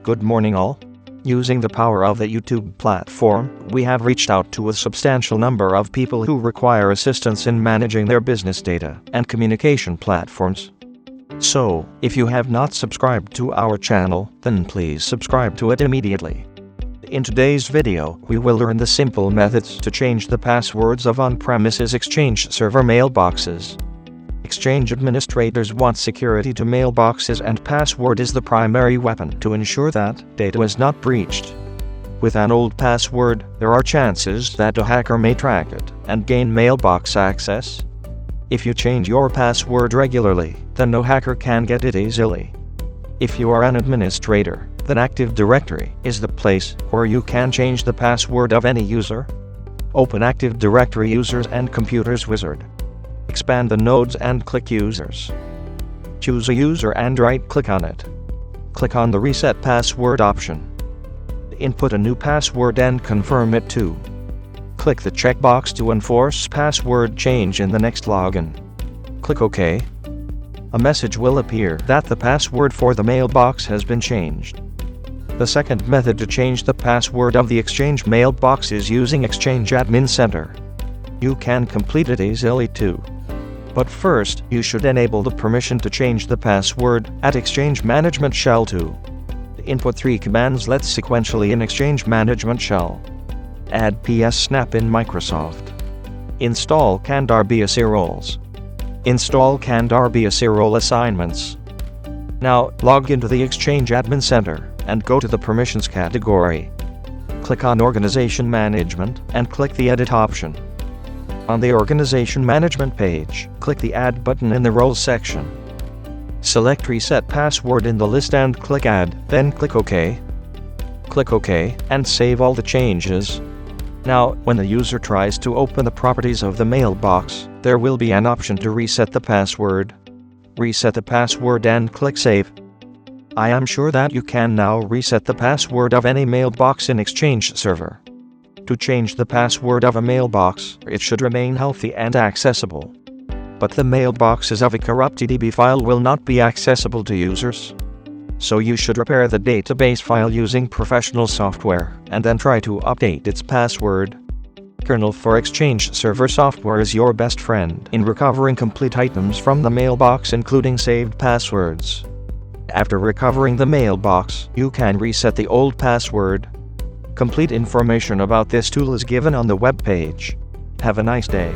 Good morning all. Using the power of the YouTube platform, we have reached out to a substantial number of people who require assistance in managing their business data and communication platforms. So, if you have not subscribed to our channel, then please subscribe to it immediately. In today's video, we will learn the simple methods to change the passwords of on-premises Exchange server mailboxes. Exchange administrators want security to mailboxes, and password is the primary weapon to ensure that data is not breached. With an old password, there are chances that a hacker may track it and gain mailbox access. If you change your password regularly, then no hacker can get it easily. If you are an administrator, then Active Directory is the place where you can change the password of any user. Open Active Directory Users and Computers wizard. Expand the nodes and click Users. Choose a user and right-click on it. Click on the Reset Password option. Input a new password and confirm it too. Click the checkbox to enforce password change in the next login. Click OK. A message will appear that the password for the mailbox has been changed. The second method to change the password of the Exchange mailbox is using Exchange Admin Center. You can complete it easily too. But first, you should enable the permission to change the password at Exchange Management Shell 2. Input 3 commands let's sequentially in Exchange Management Shell. Add PS Snap in Microsoft. Install canned RBAC roles. Install canned RBAC role assignments. Now, log into the Exchange Admin Center and go to the Permissions category. Click on Organization Management and click the Edit option. On the Organization Management page, click the Add button in the Roles section. Select Reset Password in the list and click Add, then click OK. Click OK and save all the changes. Now, when the user tries to open the properties of the mailbox, there will be an option to reset the password. Reset the password and click Save. I am sure that you can now reset the password of any mailbox in Exchange server. To change the password of a mailbox, it should remain healthy and accessible. But the mailboxes of a corrupted DB file will not be accessible to users. So you should repair the database file using professional software, and then try to update its password. Kernel for Exchange server software is your best friend in recovering complete items from the mailbox, including saved passwords. After recovering the mailbox, you can reset the old password. Complete information about this tool is given on the web page. Have a nice day.